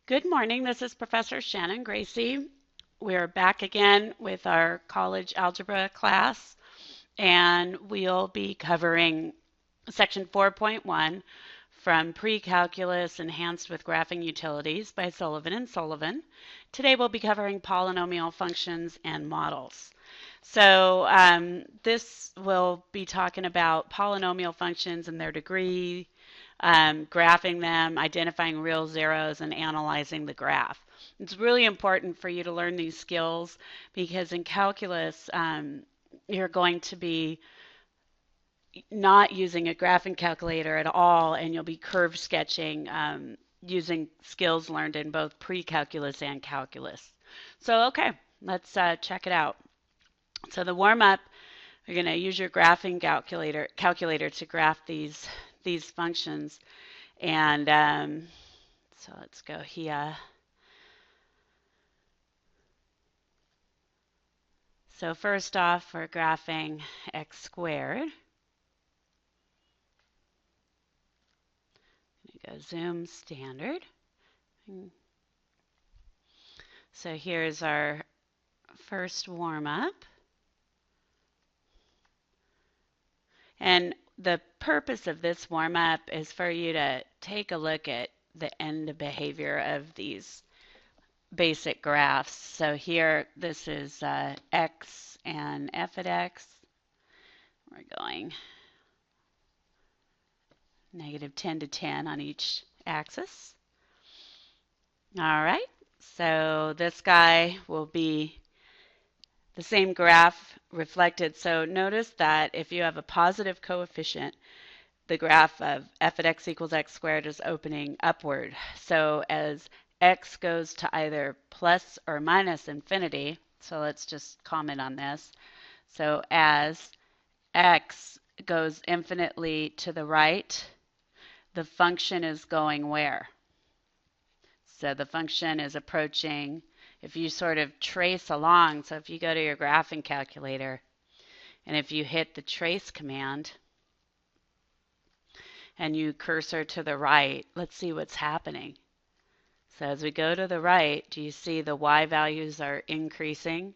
Good morning. This is Professor Shannon Gracie. We're back again with our college algebra class, and we'll be covering section 4.1 from Precalculus Enhanced with Graphing Utilities by Sullivan and Sullivan. Today we'll be covering polynomial functions and models. So this will be talking about polynomial functions and their degree, graphing them, identifying real zeros, and analyzing the graph. It's really important for you to learn these skills because in calculus, you're going to be not using a graphing calculator at all, and you'll be curve sketching using skills learned in both pre-calculus and calculus. So, okay, let's check it out. So the warm-up, you're going to use your graphing calculator to graph these functions. And so let's go here. So first off, we're graphing x squared. Go zoom standard. So here's our first warm-up. And the purpose of this warm-up is for you to take a look at the end behavior of these basic graphs. So here, this is x and f at x. We're going -10 to 10 on each axis. All right, so this guy will be the same graph reflected. So notice that if you have a positive coefficient, the graph of f at x equals x squared is opening upward. So as x goes to either plus or minus infinity, so let's just comment on this. So as x goes infinitely to the right, the function is going where? So the function is approaching, if you sort of trace along, so if you go to your graphing calculator, and if you hit the trace command, and you cursor to the right, let's see what's happening. So as we go to the right, do you see the y values are increasing?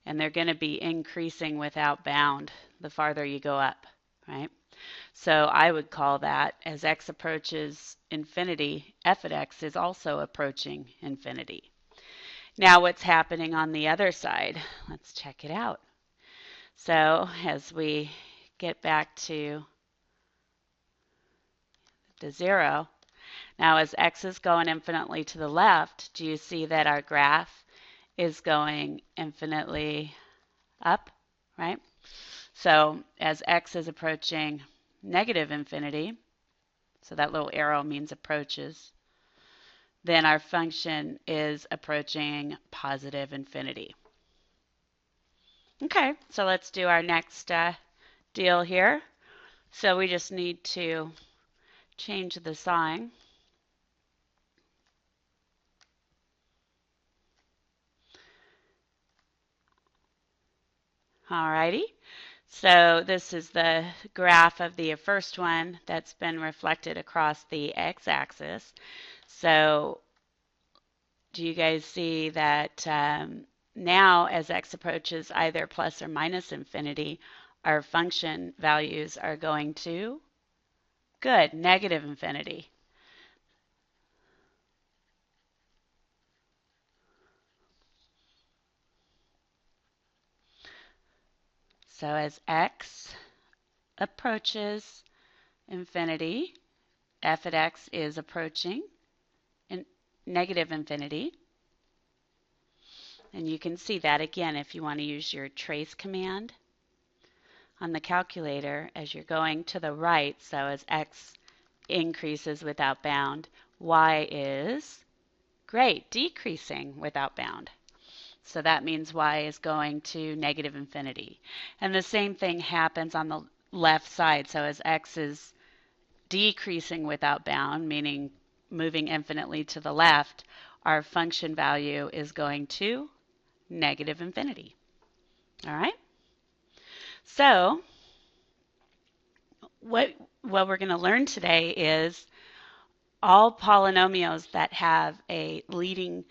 And they're going to be increasing without bound the farther you go up, right? So I would call that as x approaches infinity, f at x is also approaching infinity. Now what's happening on the other side? Let's check it out. So as we get back to the 0, now as x is going infinitely to the left, do you see that our graph is going infinitely up, right? So as x is approaching negative infinity, so that little arrow means approaches, then our function is approaching positive infinity. Okay, so let's do our next deal here. So we just need to change the sign. Alrighty, so this is the graph of the first one that's been reflected across the x-axis. So do you guys see that now as x approaches either plus or minus infinity, our function values are going to, good, negative infinity. So as x approaches infinity, f at x is approaching negative infinity. And you can see that again if you want to use your trace command on the calculator as you're going to the right. So as x increases without bound, y is, great, decreasing without bound. So that means y is going to negative infinity. And the same thing happens on the left side. So as x is decreasing without bound, meaning moving infinitely to the left, our function value is going to negative infinity. All right? So what we're going to learn today is, all polynomials that have a leading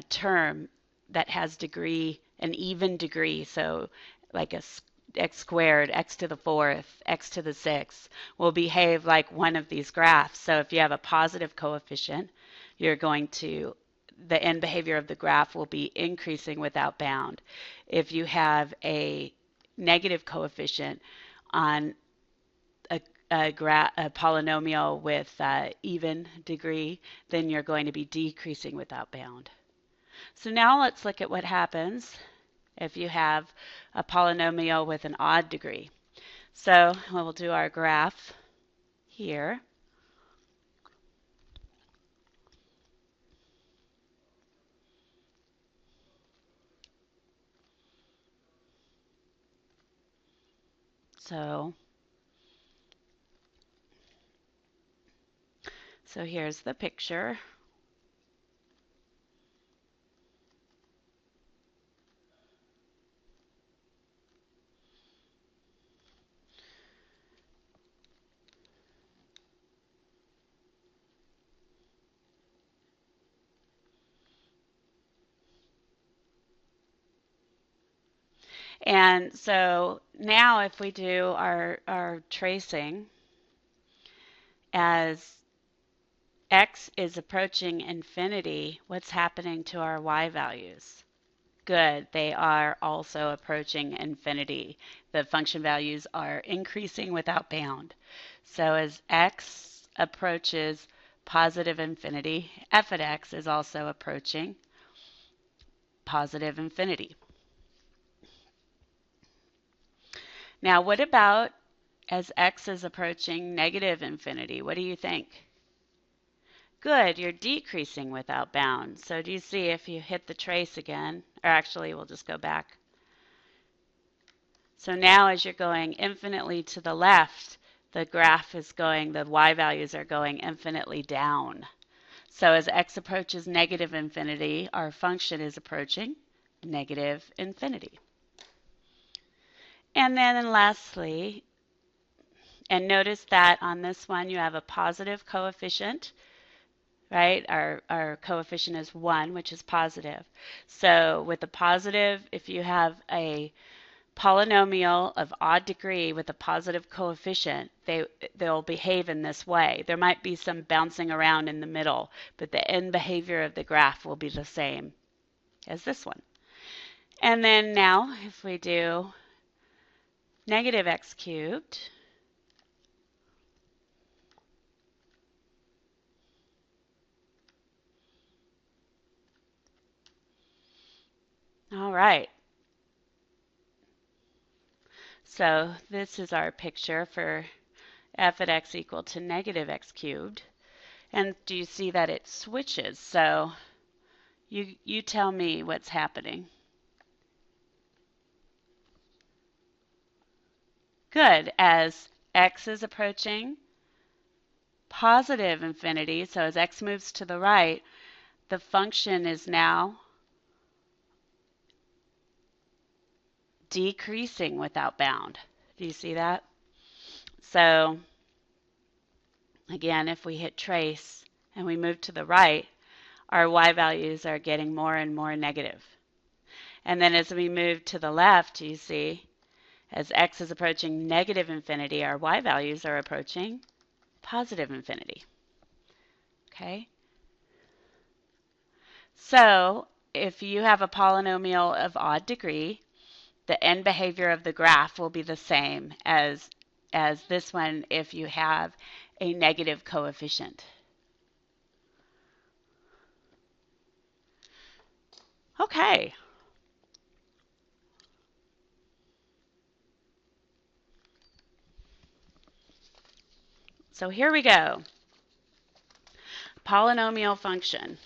term that has degree, an even degree, so like x squared, x to the fourth, x to the sixth, will behave like one of these graphs. So if you have a positive coefficient, you're going to, the end behavior of the graph will be increasing without bound. If you have a negative coefficient on a polynomial with even degree, then you're going to be decreasing without bound. So now let's look at what happens if you have a polynomial with an odd degree. So we'll do our graph here. So here's the picture. And so now if we do our tracing, as x is approaching infinity, what's happening to our y values? Good, they are also approaching infinity. The function values are increasing without bound. So as x approaches positive infinity, f at x is also approaching positive infinity. Now what about as x is approaching negative infinity? What do you think? Good, you're decreasing without bound. So do you see if you hit the trace again, or actually we'll just go back. So now as you're going infinitely to the left, the graph is going, the y values are going infinitely down. So as x approaches negative infinity, our function is approaching negative infinity. And then lastly, and notice that on this one you have a positive coefficient, right? Our coefficient is 1, which is positive. So with a positive, if you have a polynomial of odd degree with a positive coefficient, they'll behave in this way. There might be some bouncing around in the middle, but the end behavior of the graph will be the same as this one. And then now if we do negative x cubed, all right. So this is our picture for f at x equal to negative x cubed. And do you see that it switches? So you tell me what's happening. Good. As x is approaching positive infinity, so as x moves to the right, the function is now decreasing without bound. Do you see that? So again, if we hit trace and we move to the right, our y values are getting more and more negative. And then as we move to the left, you see, as x is approaching negative infinity, our y values are approaching positive infinity. Okay? So if you have a polynomial of odd degree, the end behavior of the graph will be the same as this one if you have a negative coefficient. Okay. So here we go. Polynomial function.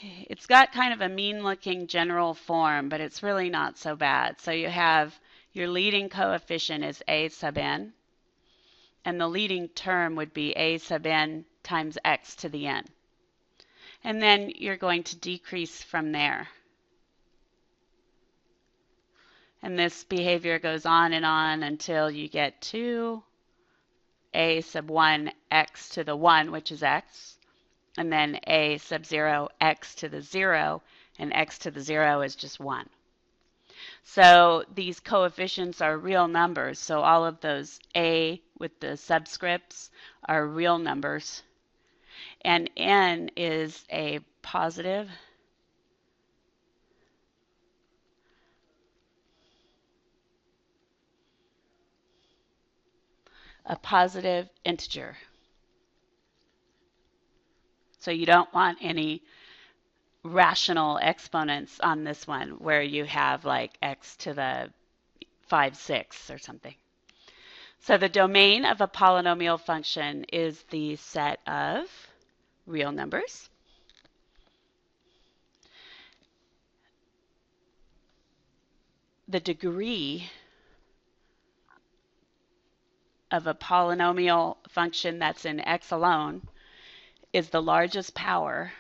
It's got kind of a mean-looking general form, but it's really not so bad. So you have your leading coefficient is a sub n, and the leading term would be a sub n times x to the n. And then you're going to decrease from there. And this behavior goes on and on until you get to a sub 1 x to the 1, which is x, and then a sub 0 x to the 0, and x to the 0 is just 1. So these coefficients are real numbers, so all of those a with the subscripts are real numbers, and n is a positive integer. So you don't want any rational exponents on this one where you have like x to the 5, 6 or something. So the domain of a polynomial function is the set of real numbers. The degree of a polynomial function that's in x alone is the largest power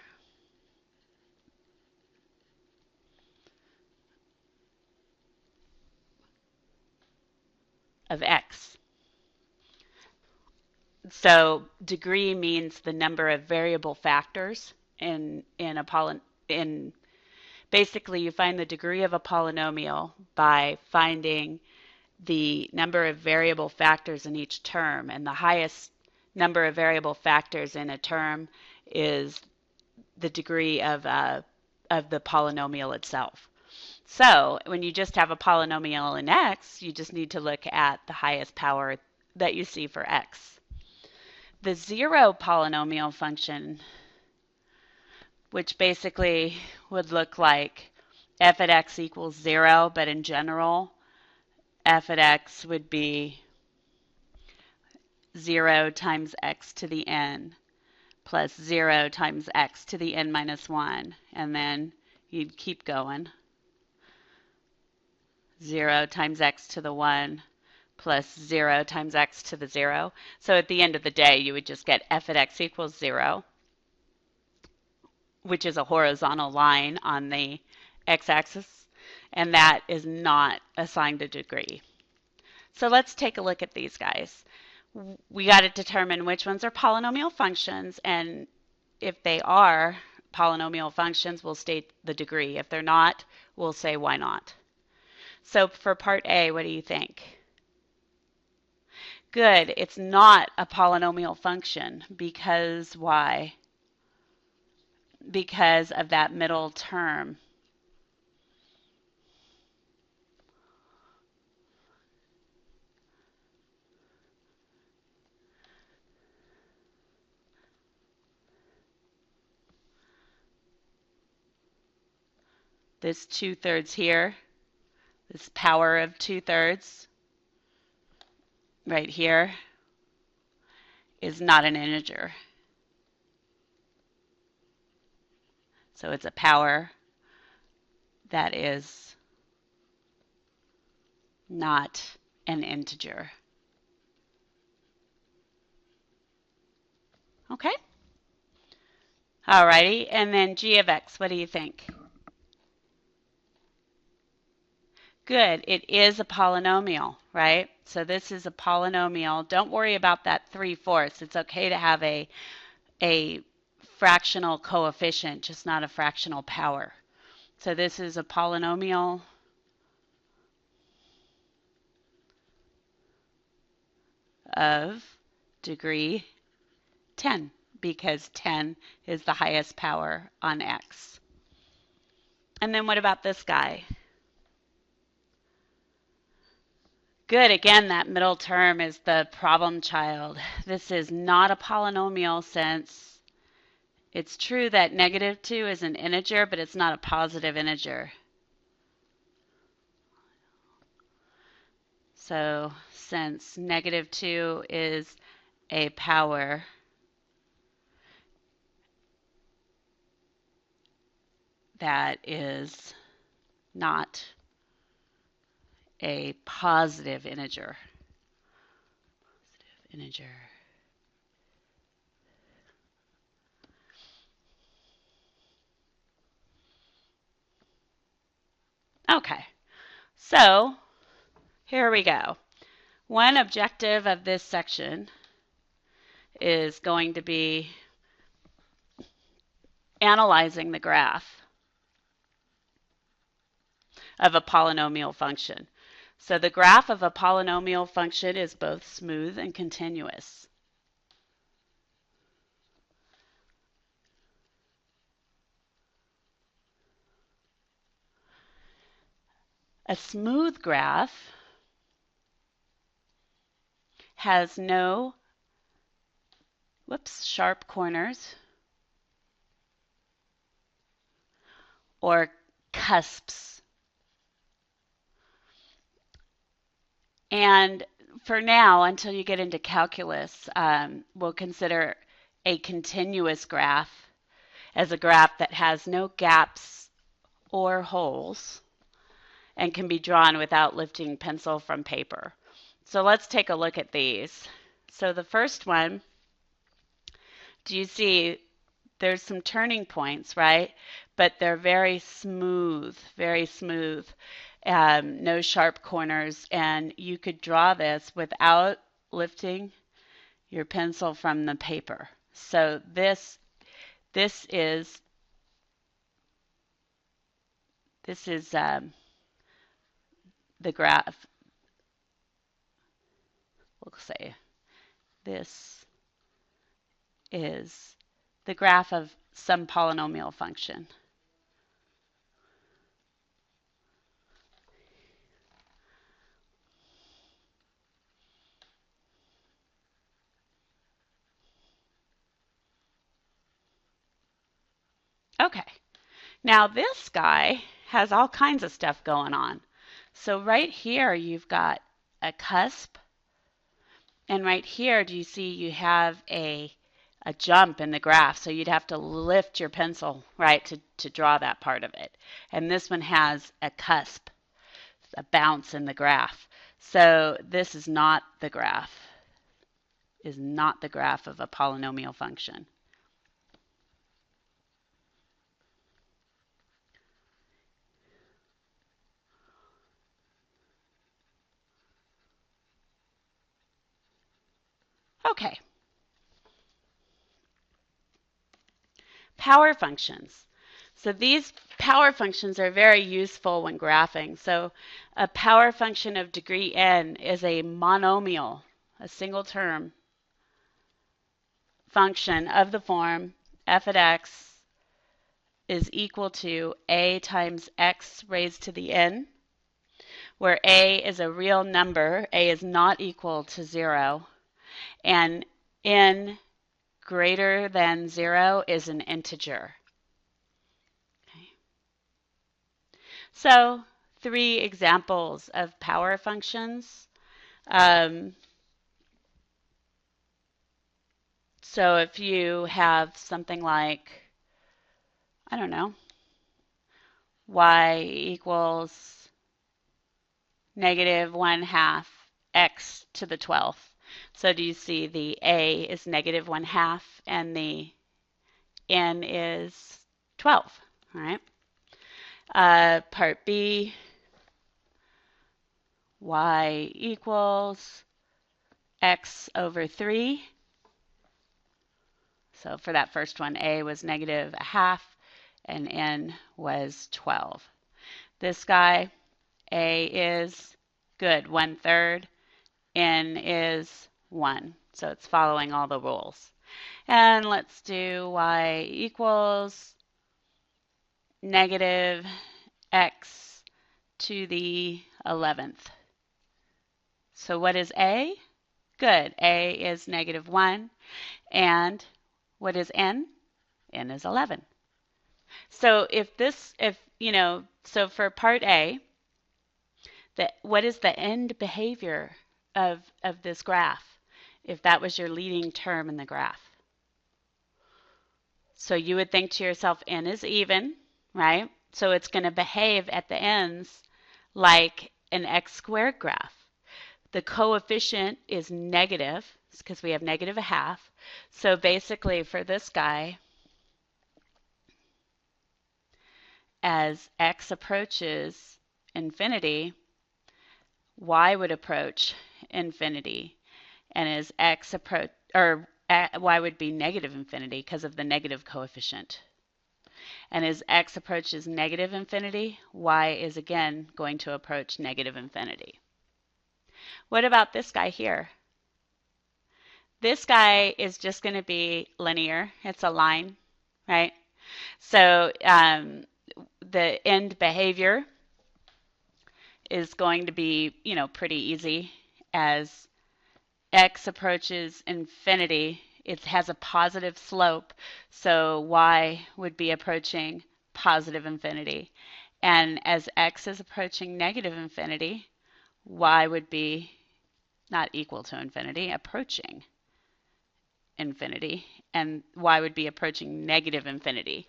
of x. So degree means the number of variable factors in basically you find the degree of a polynomial by finding the number of variable factors in each term, and the highest number of variable factors in a term is the degree of the polynomial itself. So when you just have a polynomial in x, you just need to look at the highest power that you see for x. The zero polynomial function, which basically would look like f at x equals 0, but in general, f at x would be 0 times x to the n plus 0 times x to the n minus 1, and then you'd keep going. 0 times x to the 1 plus 0 times x to the 0. So at the end of the day, you would just get f at x equals 0, which is a horizontal line on the x-axis, and that is not assigned a degree. So let's take a look at these guys. We got to determine which ones are polynomial functions, and if they are polynomial functions, we'll state the degree. If they're not, we'll say why not. So for part A, what do you think? Good, it's not a polynomial function, because why? Because of that middle term. This 2/3 here, this power of 2/3 right here is not an integer. So it's a power that is not an integer. Okay? Alrighty, and then g of x, what do you think? Good, it is a polynomial, right? So this is a polynomial. Don't worry about that 3/4. It's okay to have a fractional coefficient, just not a fractional power. So this is a polynomial of degree 10, because 10 is the highest power on x. And then what about this guy? Good, again, that middle term is the problem child. This is not a polynomial since it's true that -2 is an integer, but it's not a positive integer. So since -2 is a power, that is not a positive integer. Positive integer. Okay, so here we go. One objective of this section is going to be analyzing the graph of a polynomial function. So the graph of a polynomial function is both smooth and continuous. A smooth graph has no sharp corners or cusps. And for now, until you get into calculus, we'll consider a continuous graph as a graph that has no gaps or holes and can be drawn without lifting pencil from paper. So let's take a look at these. So the first one, do you see there's some turning points, right? But they're very smooth, no sharp corners, and you could draw this without lifting your pencil from the paper. So this is the graph. We'll say this is the graph of some polynomial function. Okay, now this guy has all kinds of stuff going on. So right here you've got a cusp, and right here do you see you have a jump in the graph, so you'd have to lift your pencil, right, to draw that part of it. And this one has a cusp, a bounce in the graph. So this is not the graph, of a polynomial function. Okay. Power functions. So these power functions are very useful when graphing. So a power function of degree n is a monomial, a single term function of the form f of x is equal to a times x raised to the n, where a is a real number, a is not equal to 0, and n greater than 0 is an integer. Okay. So 3 examples of power functions. So if you have something like, I don't know, y equals negative 1/2 x to the 12th. So do you see the a is negative 1/2 and the n is 12, all right? Part B, y equals x over 3. So for that first one, a was negative 1/2 and n was 12. This guy, a is good, 1/3, n is 1. So it's following all the rules. And let's do y equals negative x to the 11th. So what is a? Good. A is negative 1. And what is n? N is 11. So so for part A, what is the end behavior of this graph, if that was your leading term in the graph? So you would think to yourself, n is even, right? So it's going to behave at the ends like an x squared graph. The coefficient is negative because we have negative 1/2. So basically for this guy, as x approaches infinity, y would approach infinity, and as x y would be negative infinity because of the negative coefficient. And as x approaches negative infinity, y is again going to approach negative infinity. What about this guy here? This guy is just going to be linear. It's a line, right? So the end behavior is going to be, pretty easy. As x approaches infinity, it has a positive slope, so y would be approaching positive infinity. And as x is approaching negative infinity, y would be not equal to infinity, approaching infinity, and y would be approaching negative infinity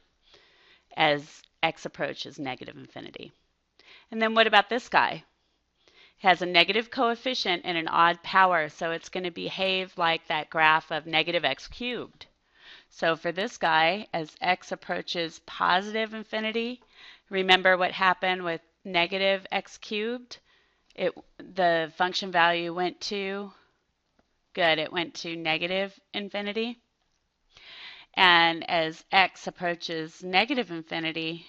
as x approaches negative infinity. And then what about this guy? It has a negative coefficient and an odd power, so it's going to behave like that graph of negative x cubed. So for this guy, as x approaches positive infinity, remember what happened with negative x cubed? The function value went to, it went to negative infinity. And as x approaches negative infinity,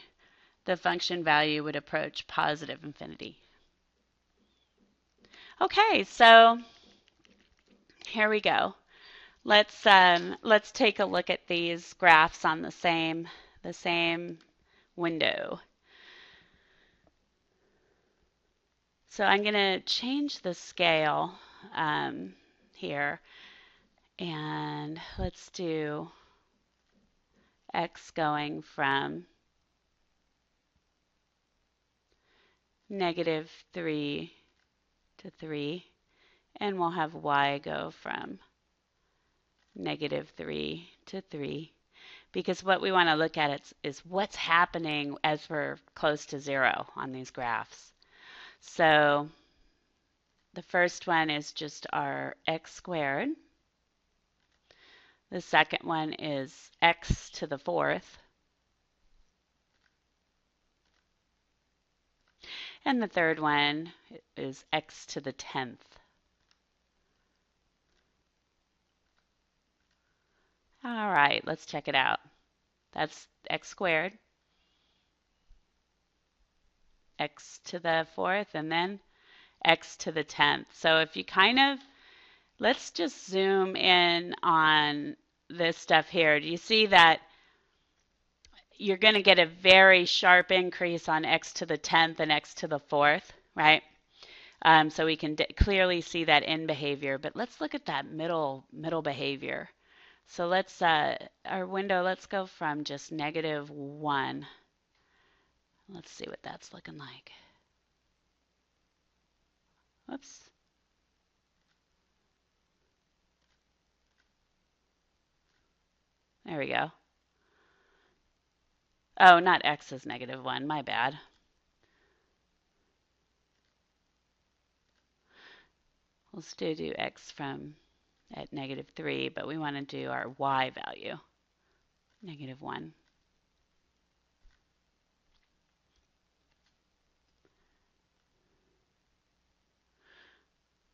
the function value would approach positive infinity. Okay, so here we go. Let's take a look at these graphs on the same window. So I'm going to change the scale here, and let's do x going from -3 to 3, and we'll have y go from -3 to 3, because what we want to look at is what's happening as we're close to 0 on these graphs. So the first one is just our x squared. The second one is x to the 4th. And the third one is x to the 10th. All right, let's check it out. That's x squared, x to the 4th, and then x to the 10th. So if you let's just zoom in on this stuff here. Do you see that you're going to get a very sharp increase on x to the 10th and x to the 4th, right? So we can clearly see that end behavior, but let's look at that middle behavior. So let's, our window, let's go from just -1. Let's see what that's looking like. Whoops. There we go. Oh, not x is -1, my bad. We'll still do x from at -3, but we want to do our y value, -1.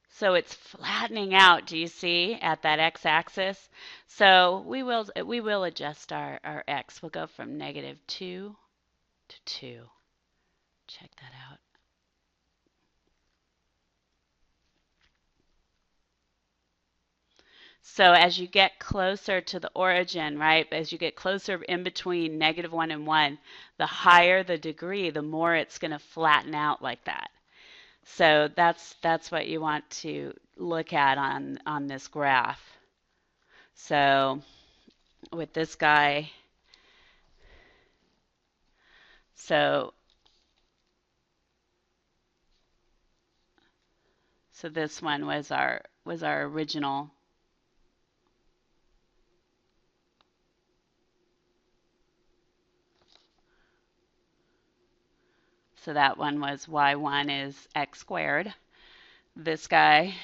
So it's flattening out, do you see, at that x-axis? So we will adjust our x. We'll go from -2 to 2. Check that out. So as you get closer to the origin, right, as you get closer in between -1 and 1, the higher the degree, the more it's going to flatten out like that. So that's what you want to look at on this graph. So with this guy, so this one was our original. So that one was y1 is x squared. This guy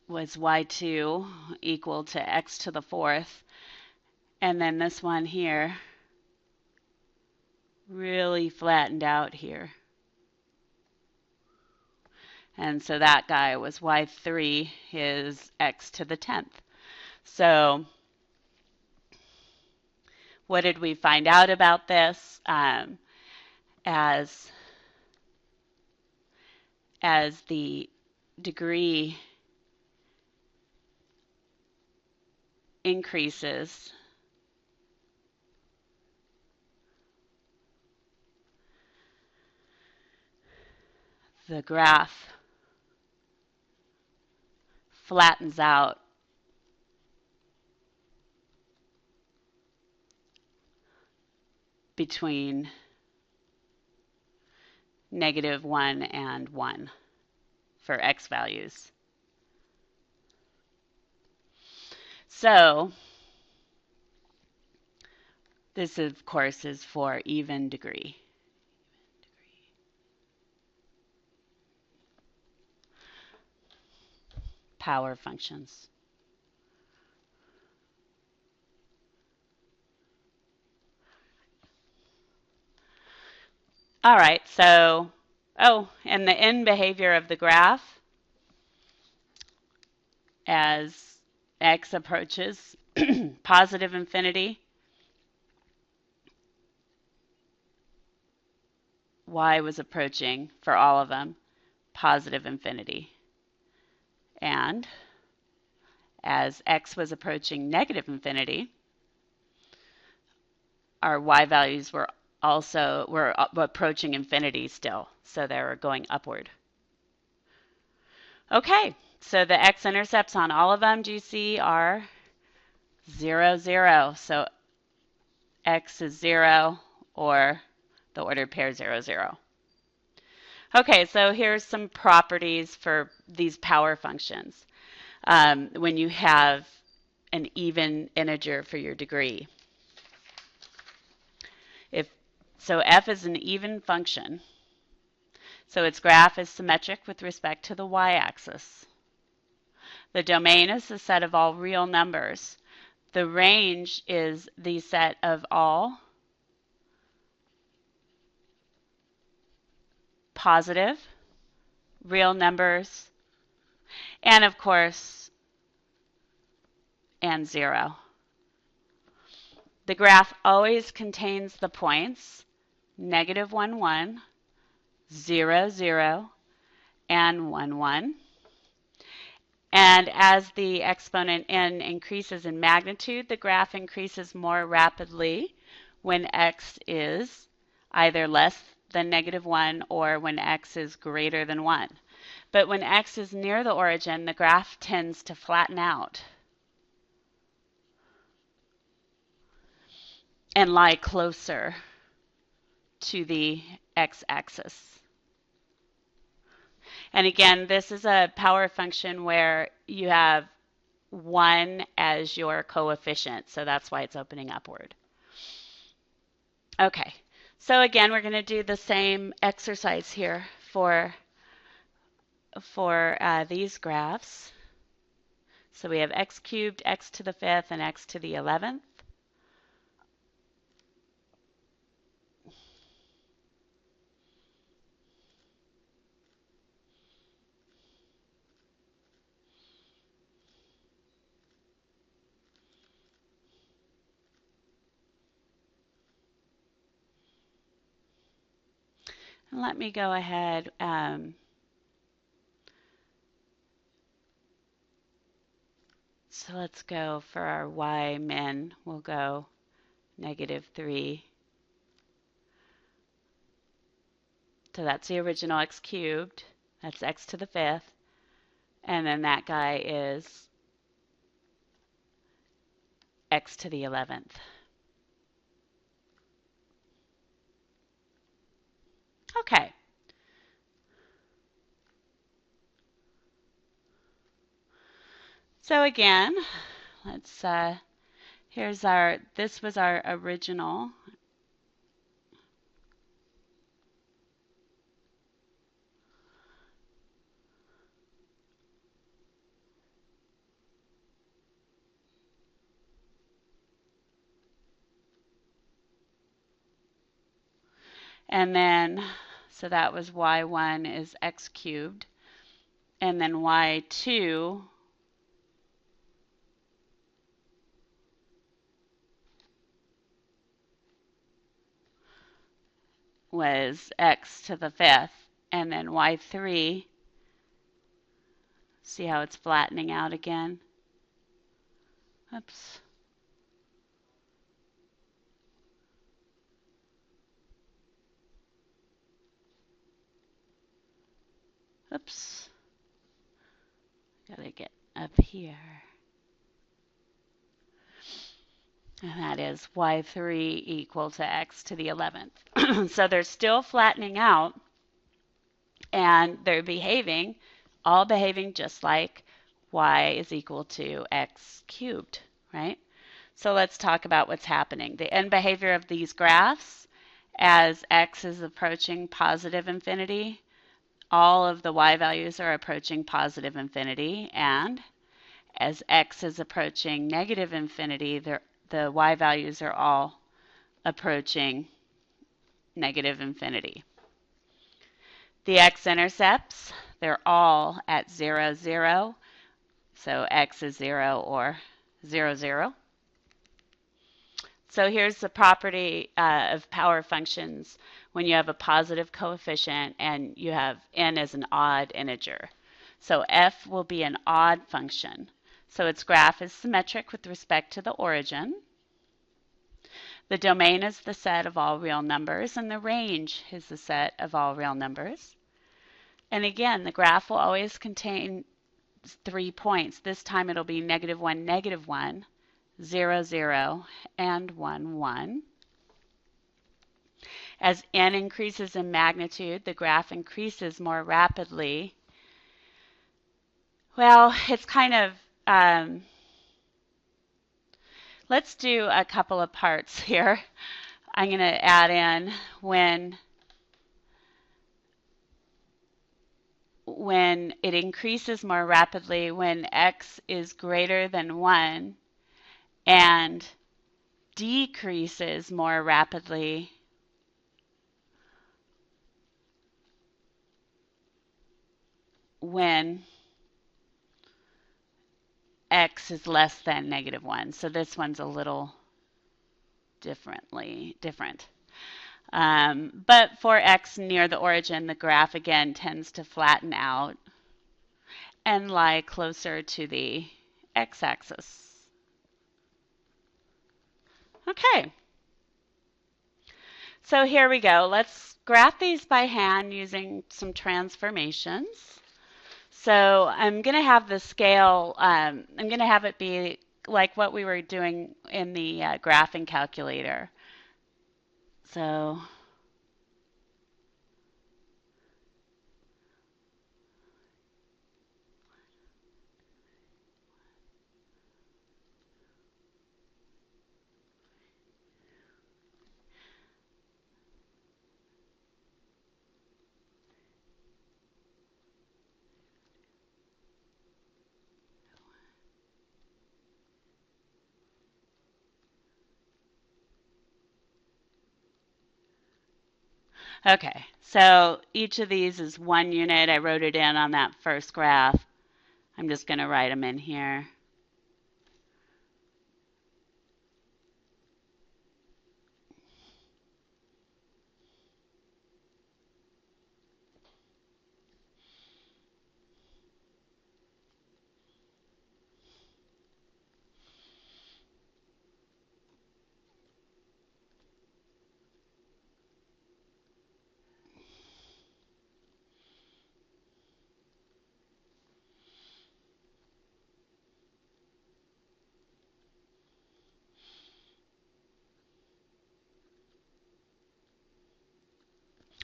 was y2 equal to x to the 4th. And then this one here really flattened out here. And so that guy was y3 is x to the 10th. So what did we find out about this? As the degree increases, the graph flattens out between -1 and 1 for x values. So this, of course, is for even degree. Power functions. All right, so, and the end behavior of the graph as x approaches positive infinity, y was approaching, for all of them, positive infinity. And as x was approaching negative infinity, our y values were approaching infinity still, so they were going upward. Okay, so the x-intercepts on all of them, do you see, are 0, 0. So x is 0, or the ordered pair 0, 0. Okay, so here's some properties for these power functions when you have an even integer for your degree. So f is an even function, so its graph is symmetric with respect to the y-axis. The domain is the set of all real numbers. The range is the set of all positive real numbers, and of course, and 0. The graph always contains the points -1, 1, 0, 0, and 1, 1. And as the exponent n increases in magnitude, the graph increases more rapidly when x is either less than -1 or when x is greater than 1. But when x is near the origin, the graph tends to flatten out and lie closer to the x-axis. And again, this is a power function where you have 1 as your coefficient, so that's why it's opening upward. Okay, so again, we're going to do the same exercise here for these graphs. So we have x cubed, x to the 5th, and x to the 11th. And let me go ahead. So let's go for our y min. We'll go -3. So that's the original x cubed. That's x to the 5th. And then that guy is x to the 11th. Okay. So again, let's, this was our original. And then, so that was y1 is x cubed. And then y2 was x to the 5th. And then y3, see how it's flattening out again? Oops. Oops. Gotta get up here. And that is y3 equal to x to the 11th. So they're still flattening out, and they're all behaving just like y is equal to x cubed, right? So let's talk about what's happening. The end behavior of these graphs, as x is approaching positive infinity, all of the y values are approaching positive infinity, and as x is approaching negative infinity, the y values are all approaching negative infinity. The x-intercepts, they're all at 0, 0. So x is 0 or 0, 0. So here's the property of power functions when you have a positive coefficient and you have n as an odd integer. So f will be an odd function. So its graph is symmetric with respect to the origin. The domain is the set of all real numbers, and the range is the set of all real numbers. And again, the graph will always contain 3 points. This time it'll be -1, -1, 0, 0, and 1, 1. As n increases in magnitude, the graph increases more rapidly. Well, it's kind of, let's do a couple of parts here. I'm going to add in when it increases more rapidly when x is greater than 1 and decreases more rapidly when x is less than -1. So this one's a little different. But for x near the origin, the graph again tends to flatten out and lie closer to the x-axis. Okay. So here we go. Let's graph these by hand using some transformations. So I'm going to have the scale, I'm going to have it be like what we were doing in the graphing calculator. So okay, so each of these is 1 unit. I wrote it in on that first graph. I'm just going to write them in here.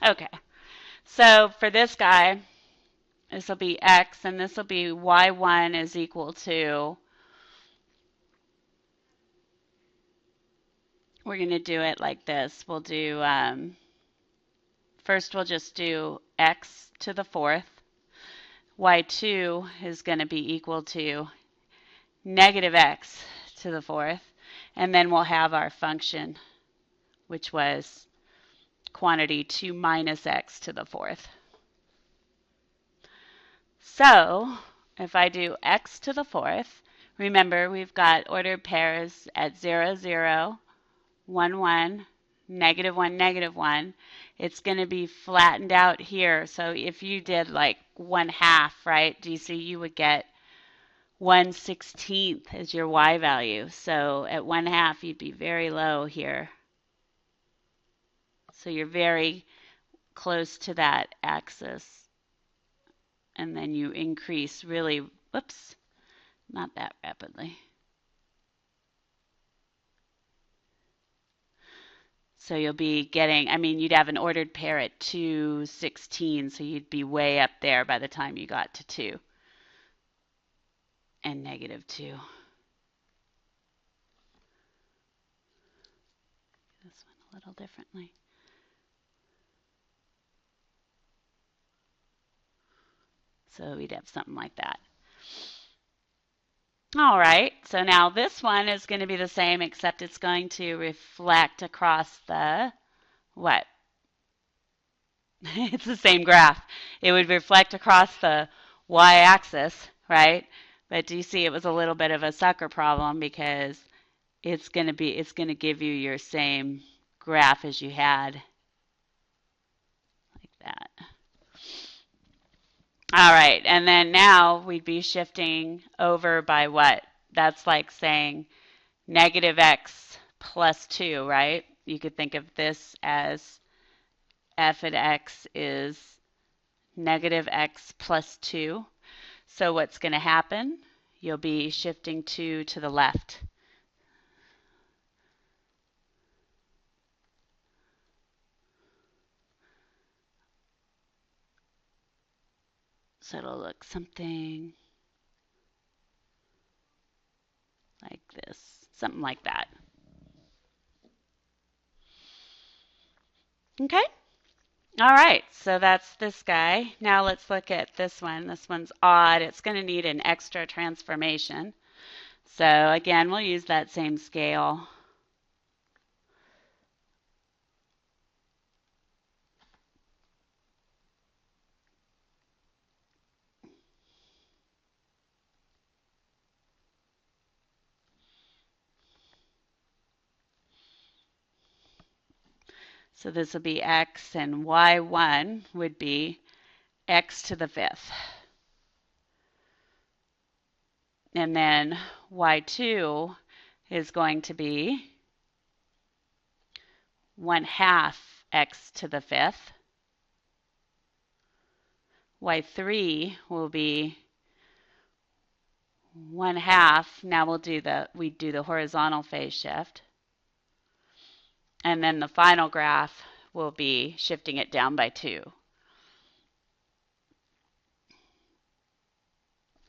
Okay, so for this guy, this will be x, and this will be y1 is equal to, we're going to do it like this. We'll do, first we'll just do x to the 4th. y2 is going to be equal to -x to the 4th. And then we'll have our function, which was quantity to minus x to the fourth. So if I do x to the fourth, remember we've got ordered pairs at 0, 0, 1, 1, negative 1, negative 1. It's going to be flattened out here. So if you did like 1/2, right, do you see you would get 1/16 as your y value. So at 1/2, you'd be very low here. So you're very close to that axis. And then you increase really, whoops, not that rapidly. So you'll be getting, I mean, you'd have an ordered pair at 2/16, so you'd be way up there by the time you got to 2 and negative 2. This one a little differently. So we'd have something like that. All right, so now this one is going to be the same, except it's going to reflect across the what? It's the same graph. It would reflect across the y-axis, right? But do you see it was a little bit of a sucker problem because it's going to give you your same graph as you had, like that. All right, and then now we'd be shifting over by what? That's like saying negative x plus 2, right? You could think of this as f at x is negative x plus 2. So what's going to happen? You'll be shifting 2 to the left. So it'll look something like this, something like that. Okay? All right, so that's this guy. Now let's look at this one. This one's odd. It's going to need an extra transformation. So again, we'll use that same scale. So this will be x, and y1 would be x to the fifth. And then y2 is going to be 1/2 x to the fifth. y3 will be 1/2. Now we do the horizontal phase shift. And then the final graph will be shifting it down by 2.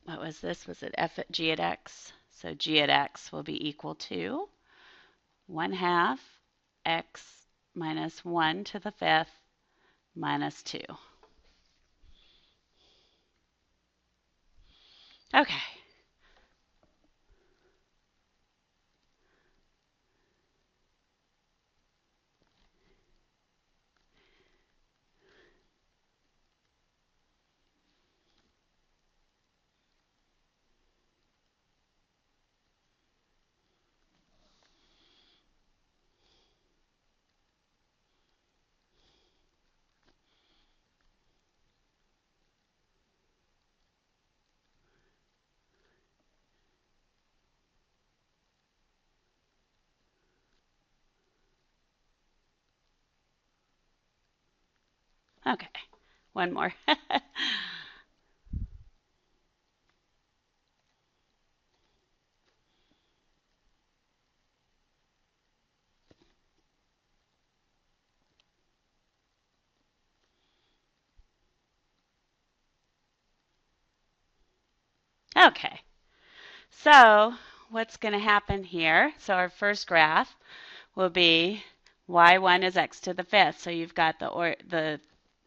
What was this? Was it g at x? So g at x will be equal to 1/2 x minus 1 to the fifth minus 2. Okay. Okay, one more. Okay, so what's going to happen here? So our first graph will be y1 is x to the fifth. So you've got the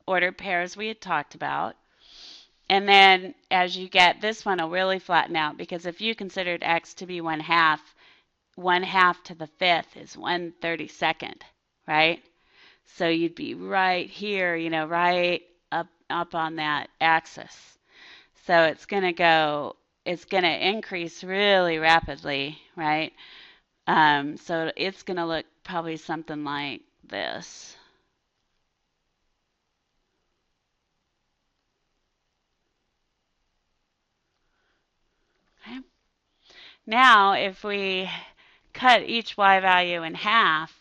ordered pairs we had talked about. And then as you get this one, will really flatten out because if you considered x to be 1/2, 1/2 to the fifth is 1/32, right? So you'd be right here, right up on that axis. So it's going to increase really rapidly, right? So it's going to look probably something like this. Okay. Now, if we cut each y value in half,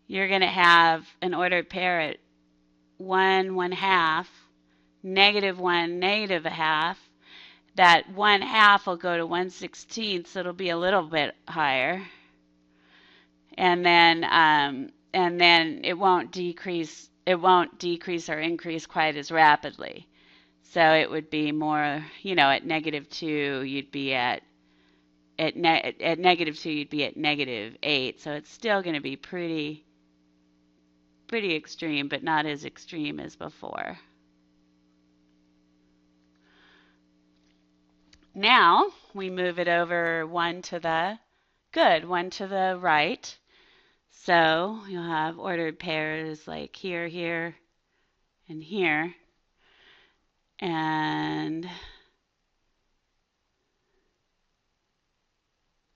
you're going to have an ordered pair at 1, 1/2, -1, -1/2. That 1/2 will go to 1/16, so it'll be a little bit higher. And then it won't decrease or increase quite as rapidly. So it would be more, at -2 you'd be at -2 you'd be at -8. So it's still going to be pretty extreme, but not as extreme as before. Now we move it over one to the right. So you'll have ordered pairs like here, here, and here. And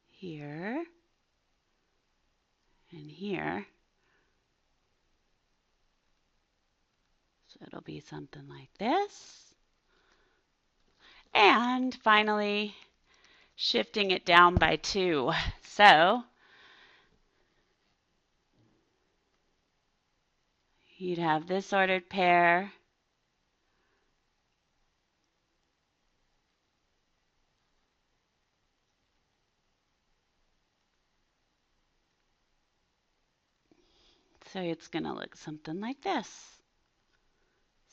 here, and here. So it'll be something like this. And finally, shifting it down by 2. So you'd have this ordered pair. So it's going to look something like this.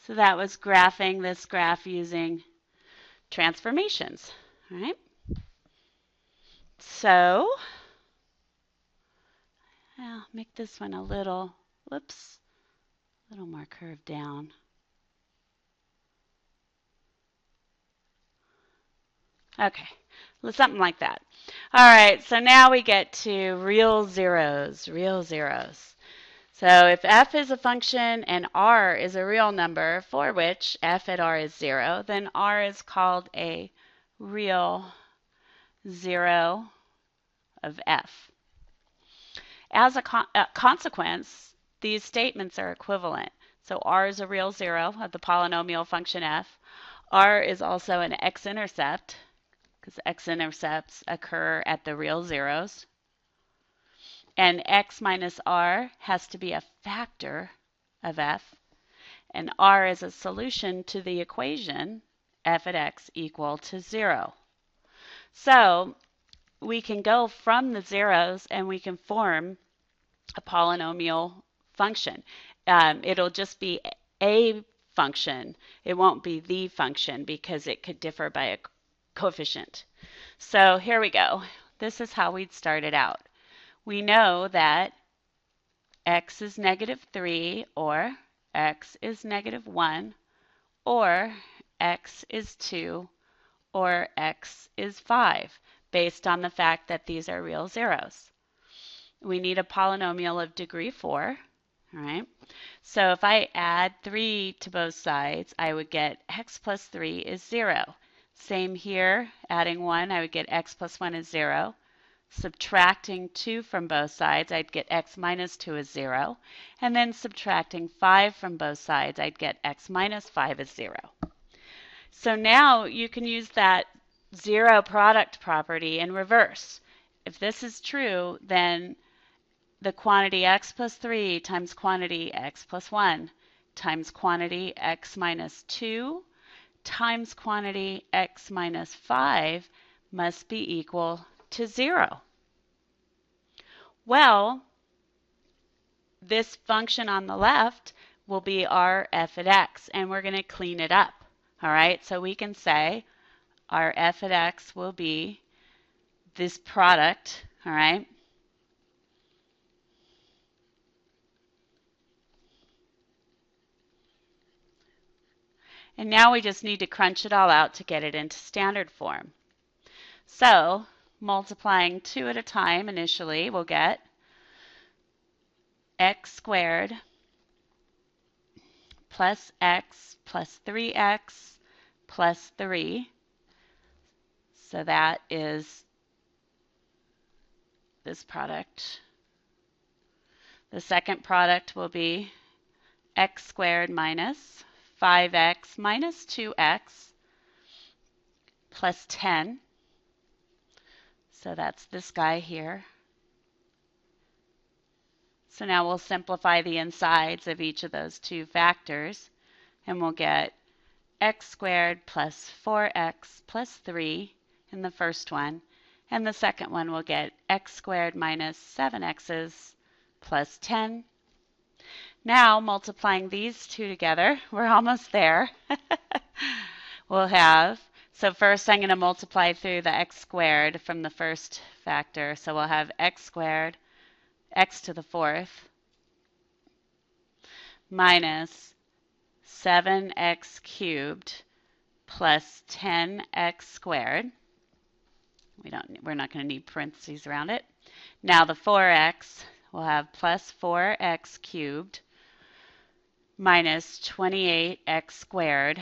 So that was graphing this graph using transformations. All right. So I'll make this one a little more curved down. Okay, something like that. All right, so now we get to real zeros. So if f is a function and r is a real number for which f at r is 0, then r is called a real zero of f. As a consequence, these statements are equivalent. So r is a real zero of the polynomial function f. R is also an x-intercept, because x-intercepts occur at the real zeros. And x minus r has to be a factor of f. And r is a solution to the equation f at x equal to 0. So we can go from the zeros and we can form a polynomial function. It'll just be a function. It won't be the function because it could differ by a coefficient. So here we go. This is how we'd start it out. We know that x is -3 or x is -1 or x is 2 or x is 5 based on the fact that these are real zeros. We need a polynomial of degree 4. All right. So if I add 3 to both sides, I would get x plus 3 is 0. Same here, adding 1, I would get x plus 1 is 0. Subtracting 2 from both sides, I'd get x minus 2 is 0. And then subtracting 5 from both sides, I'd get x minus 5 is 0. So now you can use that zero product property in reverse. If this is true, then the quantity x plus 3 times quantity x plus 1 times quantity x minus 2 times quantity x minus 5 must be equal to 0. Well, this function on the left will be our f at x, and we're going to clean it up. All right, so we can say our f at x will be this product, all right? And now we just need to crunch it all out to get it into standard form. So multiplying 2 at a time initially, we'll get x squared plus x plus 3x plus 3. So that is this product. The second product will be x squared minus 5x minus 2x plus 10. So that's this guy here. So now we'll simplify the insides of each of those two factors, and we'll get x squared plus 4x plus 3 in the first one, and the second one we'll get x squared minus 7x's plus 10. Now, multiplying these two together, we're almost there. We'll have, so first I'm going to multiply through the x squared from the first factor. So we'll have x squared, x to the fourth, minus 7x cubed plus 10x squared. We're not going to need parentheses around it. Now the 4x, we'll have plus 4x cubed minus 28x squared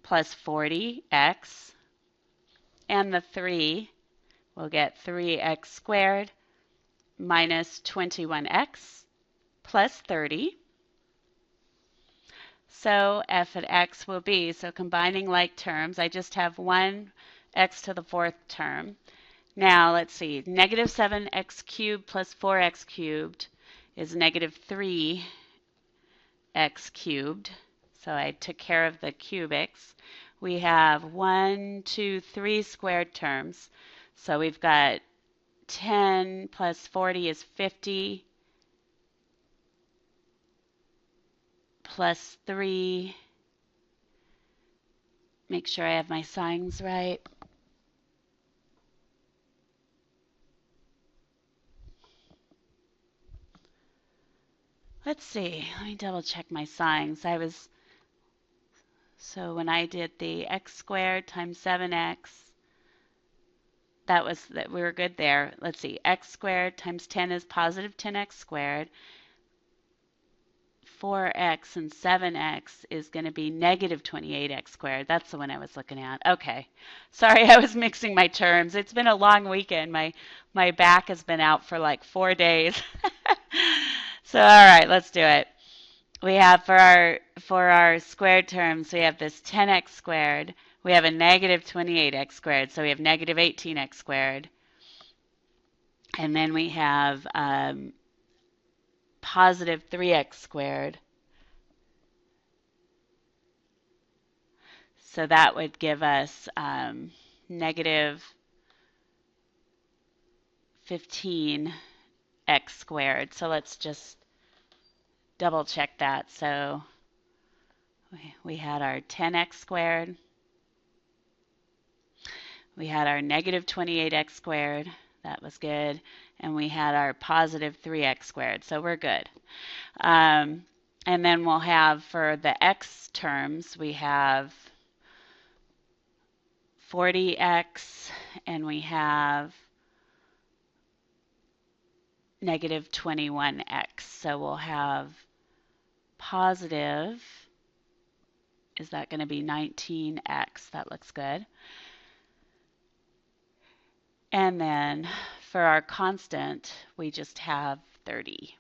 plus 40x, and the 3, we'll get 3x squared minus 21x plus 30. So f of x will be, so combining like terms, I just have one x to the fourth term. Now let's see, negative 7x cubed plus 4x cubed is negative 3x cubed. So I took care of the cubics. We have 1, 2, 3 squared terms. So we've got 10 plus 40 is 50 plus 3. Make sure I have my signs right. Let's see, let me double check my signs. So when I did the x squared times 7x, that we were good there. Let's see, x squared times 10 is positive 10x squared. 4x and 7x is going to be negative 28x squared. That's the one I was looking at. Okay. Sorry, I was mixing my terms. It's been a long weekend. My back has been out for like 4 days. So, all right, let's do it. We have for our squared terms, we have this 10x squared. We have a negative 28x squared, so we have negative 18x squared. And then we have positive 3x squared. So that would give us negative 15x squared. So let's just double check that. So we had our 10x squared. We had our negative 28x squared. That was good. And we had our positive 3x squared. So we're good. And then we'll have for the x terms, we have 40x and we have negative 21x. So we'll have positive, is that going to be 19x? That looks good. And then for our constant, we just have 30.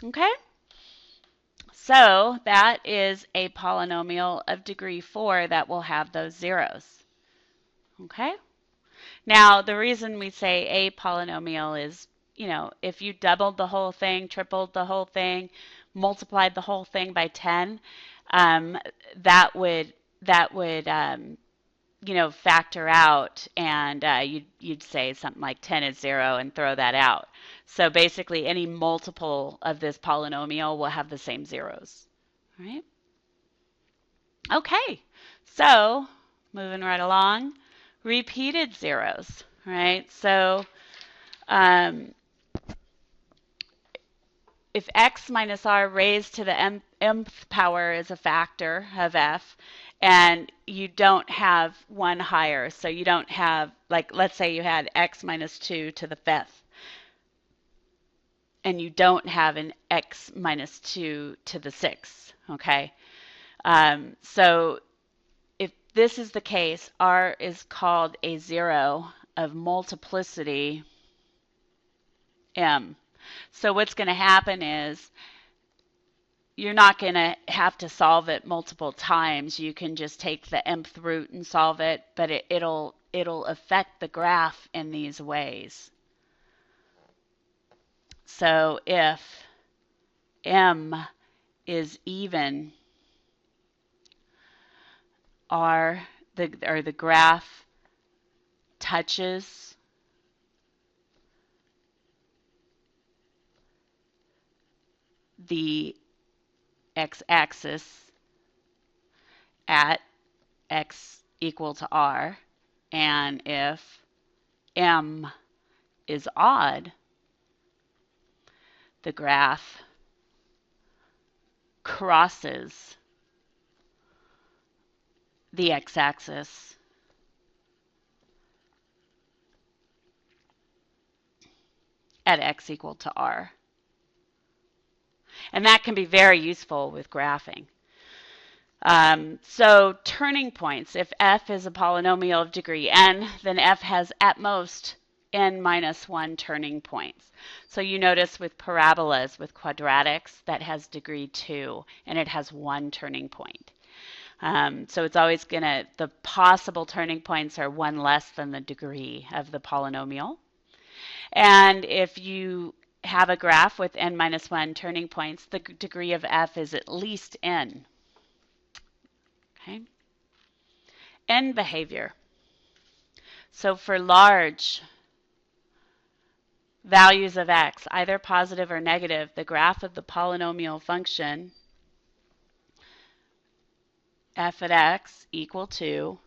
Okay? So that is a polynomial of degree 4 that will have those zeros. Okay? Now, the reason we say a polynomial is, if you doubled the whole thing, tripled the whole thing, multiplied the whole thing by 10, that would factor out, and you'd say something like 10 is 0 and throw that out. So basically, any multiple of this polynomial will have the same zeros. All right? Okay, so moving right along, repeated zeros, right? So if x minus r raised to the mth power is a factor of f, and you don't have one higher, so you don't have, like, let's say you had x minus 2 to the fifth, and you don't have an x minus 2 to the 6, okay? So if this is the case, R is called a zero of multiplicity m. So what's going to happen is you're not going to have to solve it multiple times. You can just take the mth root and solve it, but it'll affect the graph in these ways. So if m is even, the graph touches the x-axis at x equal to r, and if m is odd, the graph crosses the x-axis at x equal to r. And that can be very useful with graphing. So turning points, if f is a polynomial of degree n, then f has at most n minus 1 turning points. So you notice with parabolas, with quadratics, that has degree 2, and it has 1 turning point. So it's always going to, the possible turning points are 1 less than the degree of the polynomial. And if you have a graph with n minus 1 turning points, the degree of f is at least n. Okay. N behavior. So for large values of x, either positive or negative, the graph of the polynomial function f at x equal to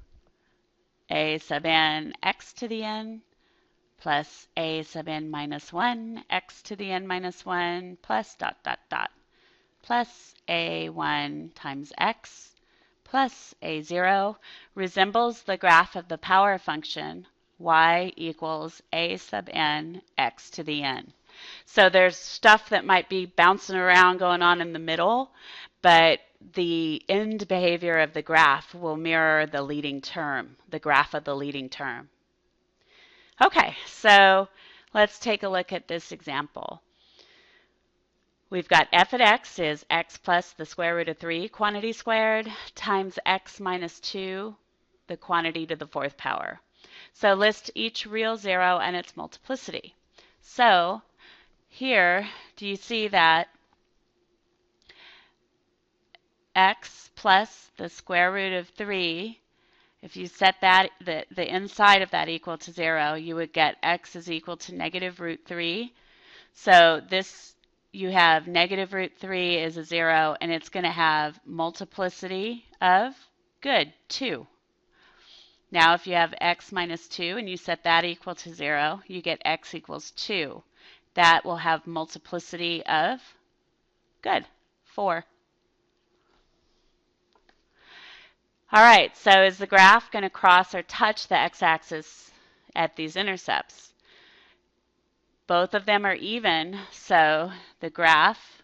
a sub n x to the n plus a sub n minus 1 x to the n minus 1 plus dot dot dot plus a1 times x plus a0 resembles the graph of the power function y equals a sub n x to the n. So there's stuff that might be bouncing around going on in the middle, but the end behavior of the graph will mirror the leading term, the graph of the leading term. Okay, so let's take a look at this example. We've got f at x is x plus the square root of 3 quantity squared times x minus 2, the quantity to the 4th power. So list each real zero and its multiplicity. So here, do you see that x plus the square root of 3, if you set that the inside of that equal to 0, you would get x is equal to negative root 3. So this, you have negative root 3 is a 0, and it's going to have multiplicity of, good, 2. Now if you have x minus 2 and you set that equal to 0, you get x equals 2. That will have multiplicity of, good, 4. All right, so is the graph going to cross or touch the x-axis at these intercepts? Both of them are even, so the graph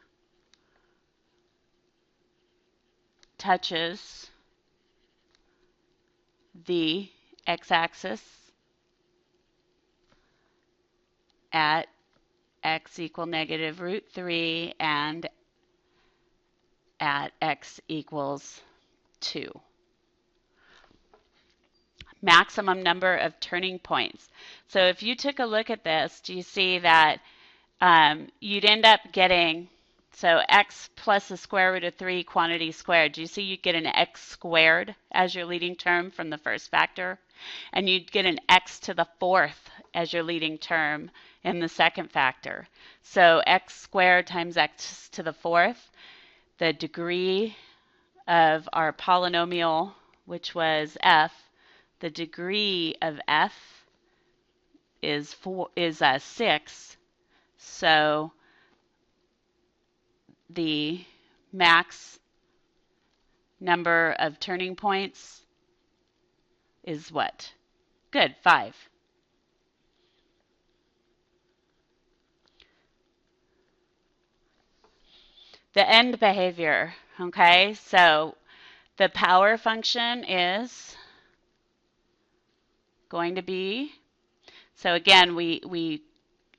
touches the x-axis at x equal negative root 3 and at x equals 2. Maximum number of turning points. So if you took a look at this, do you see that you'd end up getting, so x plus the square root of 3 quantity squared. Do you see you'd get an x squared as your leading term from the first factor? And you'd get an x to the 4th as your leading term in the second factor. So x squared times x to the 4th, the degree of our polynomial, which was f, the degree of f is 6. So the max number of turning points is what? Good, 5. The end behavior, okay? So the power function is going to be, so again, we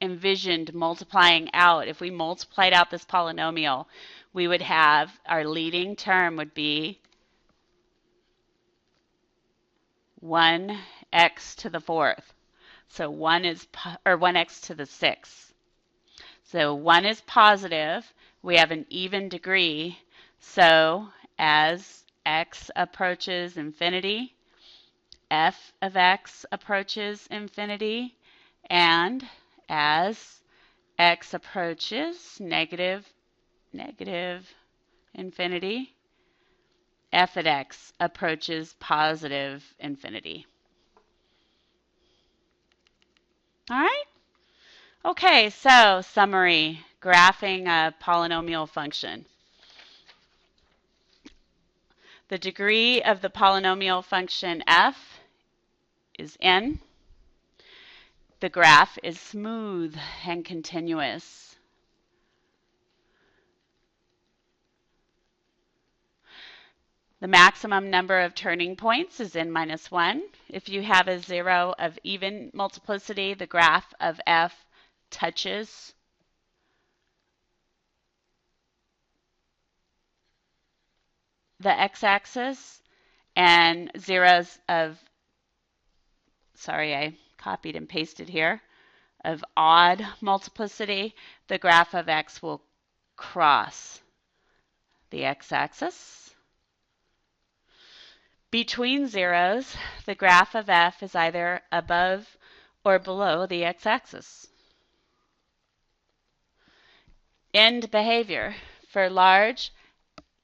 envisioned multiplying out. If we multiplied out this polynomial, we would have, our leading term would be 1x to the fourth. So 1x to the sixth. So 1 is positive. We have an even degree. So as x approaches infinity, f of x approaches infinity, and as x approaches negative infinity, f at x approaches positive infinity. All right? Okay, so summary, graphing a polynomial function. The degree of the polynomial function f is n. The graph is smooth and continuous. The maximum number of turning points is n minus 1. If you have a zero of even multiplicity, the graph of f touches the x-axis, and zeros of, sorry, I copied and pasted here, of odd multiplicity, the graph of x will cross the x-axis. Between zeros, the graph of f is either above or below the x-axis. End behavior. For large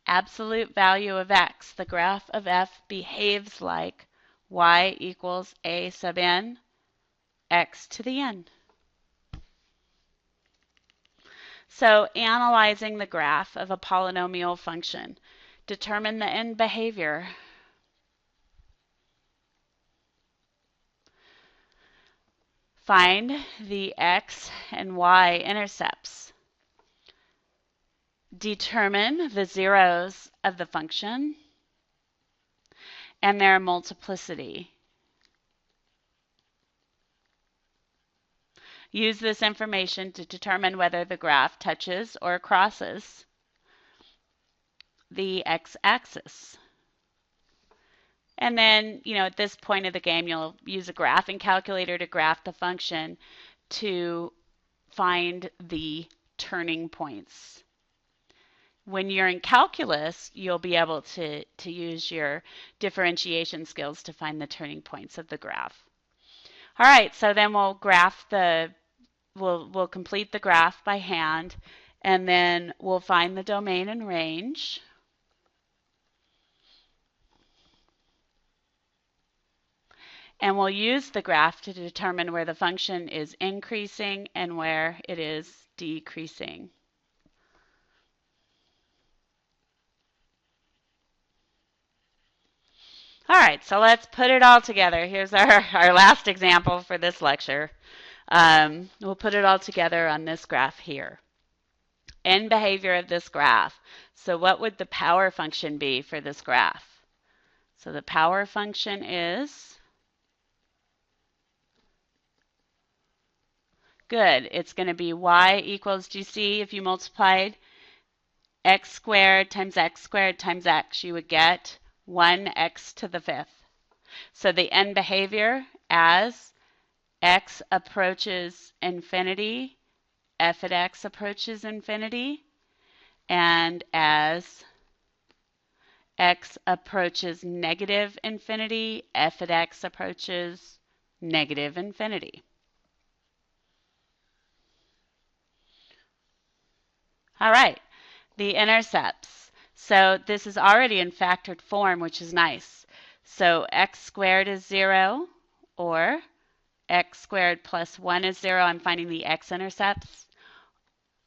absolute value of x, the graph of f behaves like y equals a sub n, x to the n. So analyzing the graph of a polynomial function, determine the end behavior. Find the x and y intercepts. Determine the zeros of the function and their multiplicity. Use this information to determine whether the graph touches or crosses the x-axis. And then, at this point of the game, you'll use a graphing calculator to graph the function to find the turning points. When you're in calculus, you'll be able to use your differentiation skills to find the turning points of the graph. All right, so then we'll we'll complete the graph by hand, and then we'll find the domain and range. And we'll use the graph to determine where the function is increasing and where it is decreasing. All right, so let's put it all together. Here's our last example for this lecture. We'll put it all together on this graph here. End behavior of this graph. So what would the power function be for this graph? So the power function is, good, it's going to be y equals, do you see if you multiplied x squared times x, you would get 1x to the fifth. So the end behavior, as x approaches infinity, f at x approaches infinity, and as x approaches negative infinity, f at x approaches negative infinity. All right, the intercepts. So this is already in factored form, which is nice. So x squared is 0, or x squared plus 1 is 0. I'm finding the x-intercepts.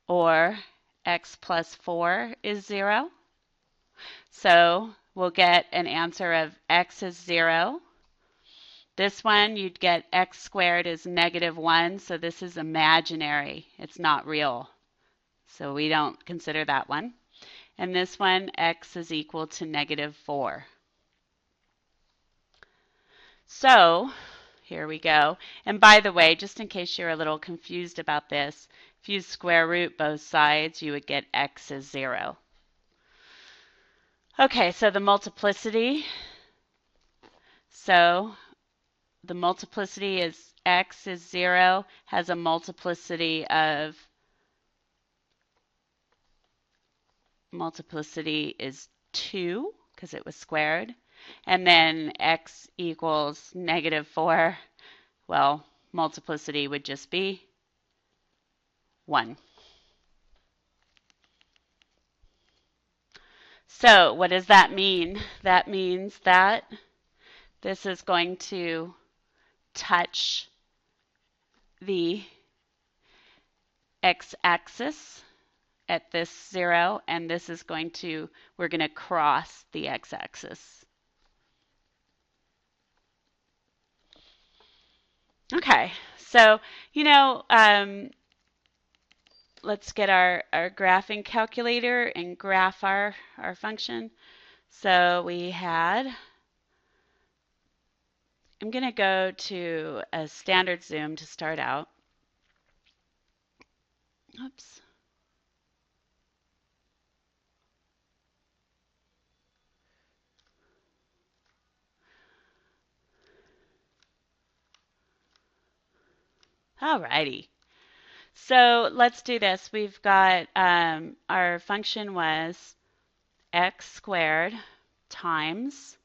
Or x plus 4 is 0. So we'll get an answer of x is 0. This one, you'd get x squared is negative 1, so this is imaginary. It's not real. So we don't consider that one. And this one, x is equal to -4. So here we go. And by the way, just in case you're a little confused about this, if you square root both sides, you would get x is 0. Okay, so the multiplicity. So the multiplicity is x is 0, has a multiplicity is 2 because it was squared. And then x equals -4. Well, multiplicity would just be 1. So what does that mean? That means that this is going to touch the x-axis at this 0, and this is we're going to cross the x-axis. Okay, so, let's get our graphing calculator and graph our function. So I'm going to go to a standard zoom to start out. Oops. Alrighty. So let's do this. We've got our function was x squared times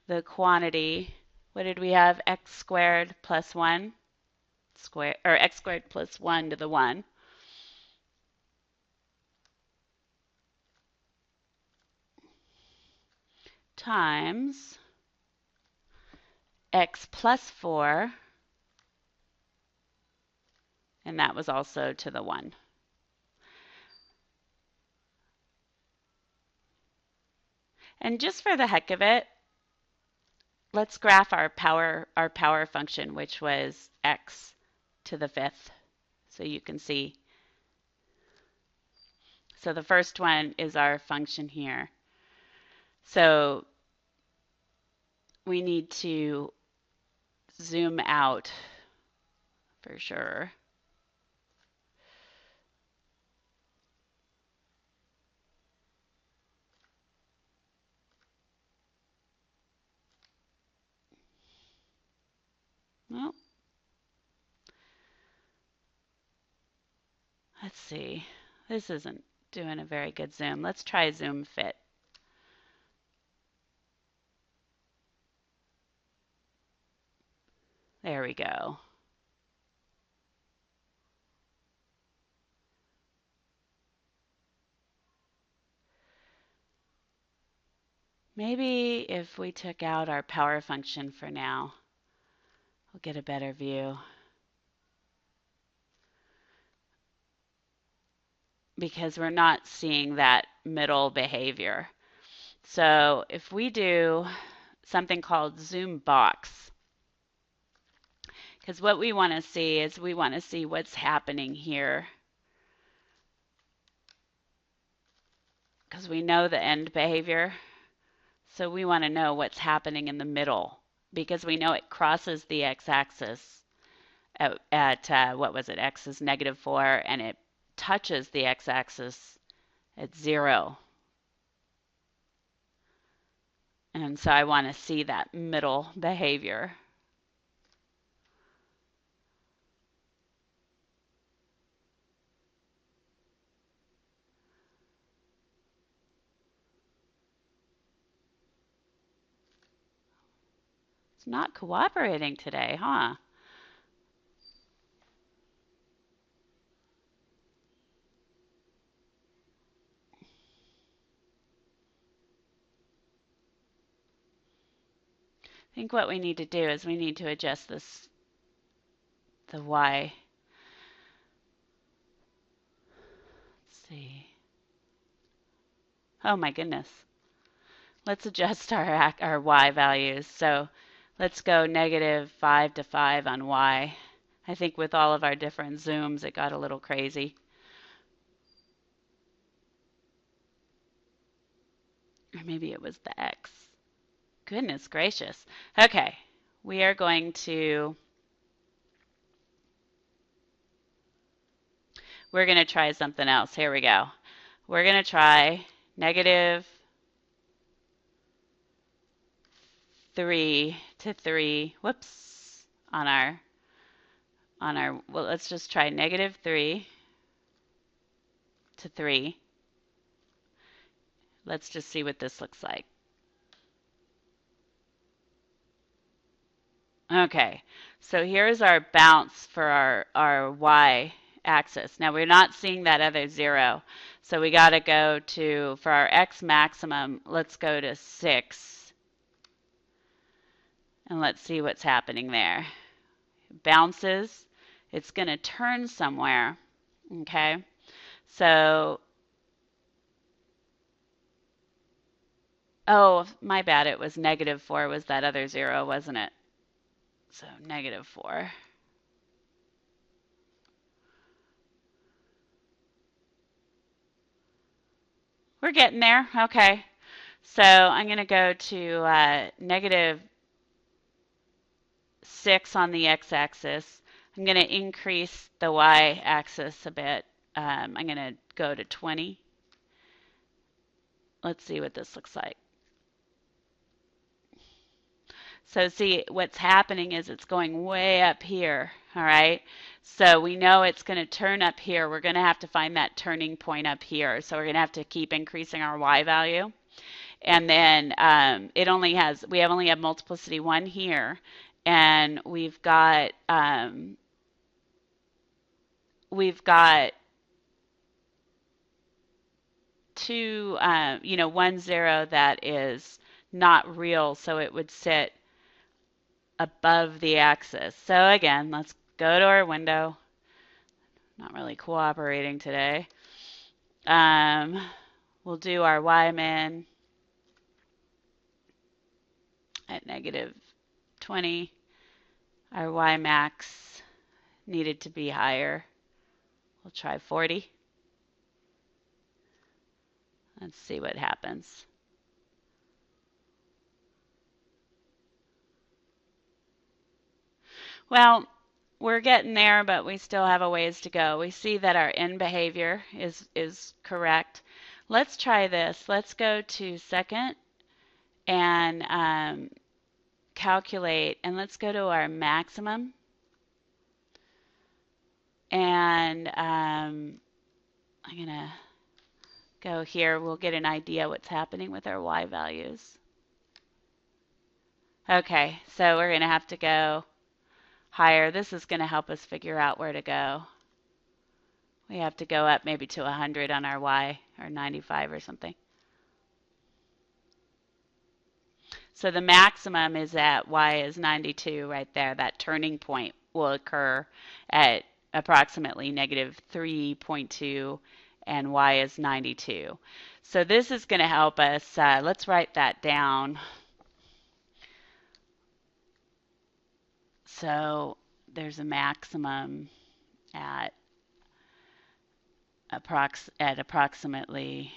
the quantity. What did we have? X squared plus 1 square, or x squared plus 1 to the 1. Times x plus 4, and that was also to the 1. And just for the heck of it, let's graph our power function, which was x to the 5th, so you can see. So the first one is our function here. So we need to zoom out for sure. Well, let's see. This isn't doing a very good zoom. Let's try zoom fit. There we go. Maybe if we took out our power function for now, we'll get a better view. Because we're not seeing that middle behavior. So if we do something called zoom box, because what we want to see is we want to see what's happening here. Because we know the end behavior. So we want to know what's happening in the middle, because we know it crosses the x-axis at what was it? X is -4, and it touches the x-axis at 0. And so I want to see that middle behavior. It's not cooperating today, huh? I think what we need to do is we need to adjust the y. Let's see. Oh my goodness. Let's adjust our y values. So let's go -5 to 5 on y. I think with all of our different zooms, it got a little crazy. Or maybe it was the x. Goodness gracious. Okay, we are going to, try something else. Here we go. We're going to try negative 3 to 3, whoops, on our, well, let's just try negative 3 to 3. Let's just see what this looks like. Okay, so here's our bounce for our y axis. Now we're not seeing that other 0, so we got to go to, for our x maximum, let's go to 6, and let's see what's happening there. Bounces, it's going to turn somewhere, okay? So, oh, my bad, it was negative 4 was that other 0, wasn't it? So negative 4. We're getting there. Okay. So I'm going to go to negative 6 on the x-axis. I'm going to increase the y-axis a bit. I'm going to go to 20. Let's see what this looks like. So see, what's happening is it's going way up here, all right? So we know it's going to turn up here. We're going to have to find that turning point up here. So we're going to have to keep increasing our y value. And then we only have multiplicity 1 here, and we've got two, 1 0 that is not real, so it would sit above the axis. So again, let's go to our window. Not really cooperating today. We'll do our y min at negative 20. Our y max needed to be higher. We'll try 40. Let's see what happens. Well, we're getting there, but we still have a ways to go. We see that our end behavior is correct. Let's try this. Let's go to second and calculate, and let's go to our maximum. And I'm going to go here. We'll get an idea what's happening with our y values. Okay, so we're going to have to go higher. This is going to help us figure out where to go. We have to go up maybe to 100 on our y, or 95 or something. So the maximum is at y is 92 right there. That turning point will occur at approximately negative 3.2, and y is 92. So this is going to help us. Let's write that down. So there's a maximum at approximately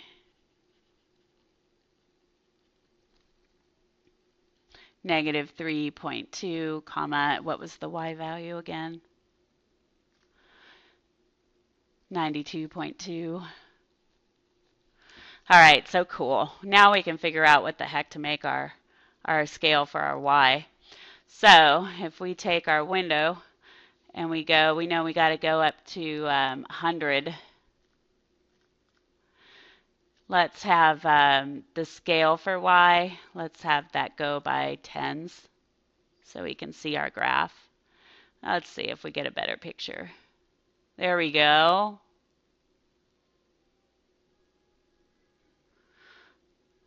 negative 3.2, comma, what was the y value again? 92.2. All right, so cool. Now we can figure out what the heck to make our scale for our y. So if we take our window and we know we got to go up to 100. Let's have the scale for y. Let's have that go by tens so we can see our graph. Let's see if we get a better picture. There we go.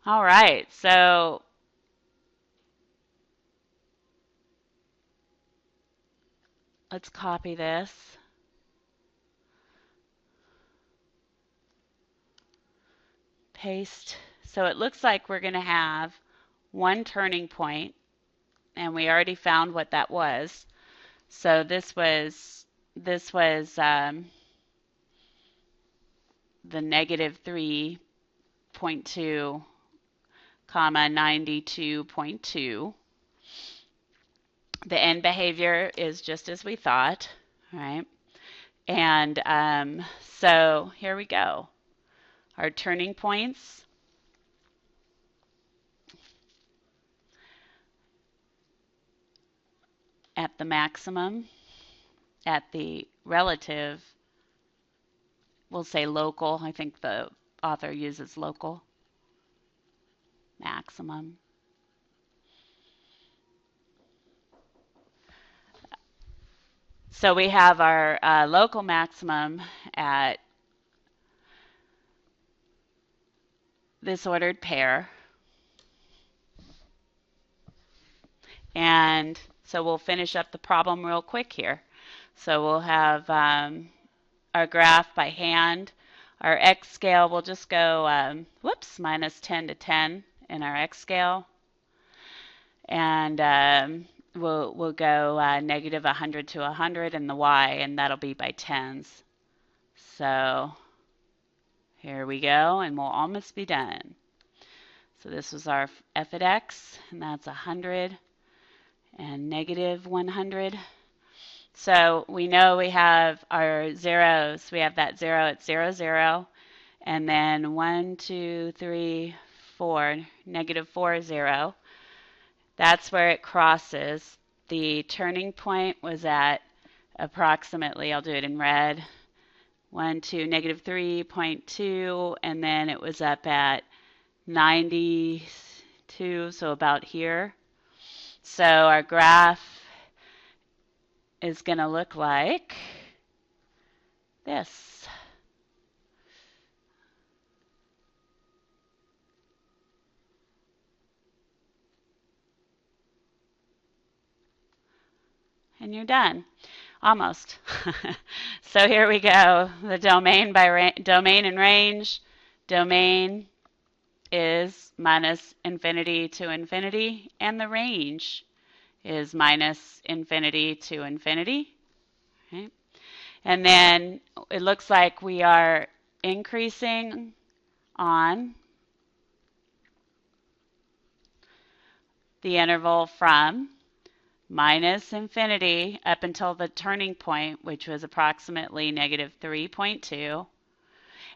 All right, so let's copy this. Paste. So it looks like we're going to have one turning point, and we already found what that was. So this was the negative 3.2 comma 92.2. The end behavior is just as we thought, right? And so here we go. Our turning points. At the maximum, at the relative, we'll say local. I think the author uses local. Maximum. So we have our local maximum at this ordered pair. And so we'll finish up the problem real quick here. So we'll have our graph by hand. Our x scale, we'll just go, minus 10 to 10 in our x scale. And we'll go negative 100 to 100 in the y, and that'll be by tens. So here we go, and we'll almost be done. So this was our f at x, and that's 100 and negative 100. So we know we have our zeros. We have that 0 at 0, 0, and then 1, 2, 3, 4, negative 4, 0. That's where it crosses. The turning point was at approximately, I'll do it in red, 1 to negative 3.2, and then it was up at 92, so about here. So our graph is going to look like this. And you're done. Almost. So here we go. The domain by domain and range. Domain is minus infinity to infinity, and the range is minus infinity to infinity. Okay. And then it looks like we are increasing on the interval from minus infinity up until the turning point, which was approximately negative 3.2.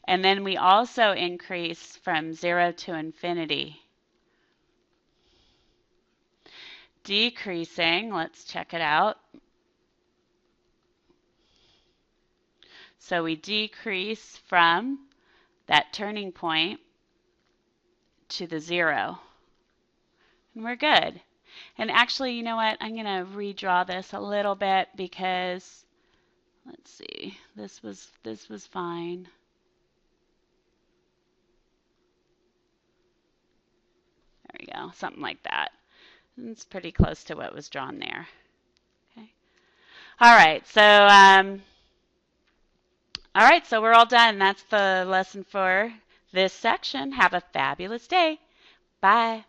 And then we also increase from 0 to infinity. Decreasing, let's check it out. So we decrease from that turning point to the 0. And we're good. And actually, you know what? I'm going to redraw this a little bit because, let's see, this was fine. There we go, something like that. It's pretty close to what was drawn there. Okay. All right, so we're all done. That's the lesson for this section. Have a fabulous day. Bye.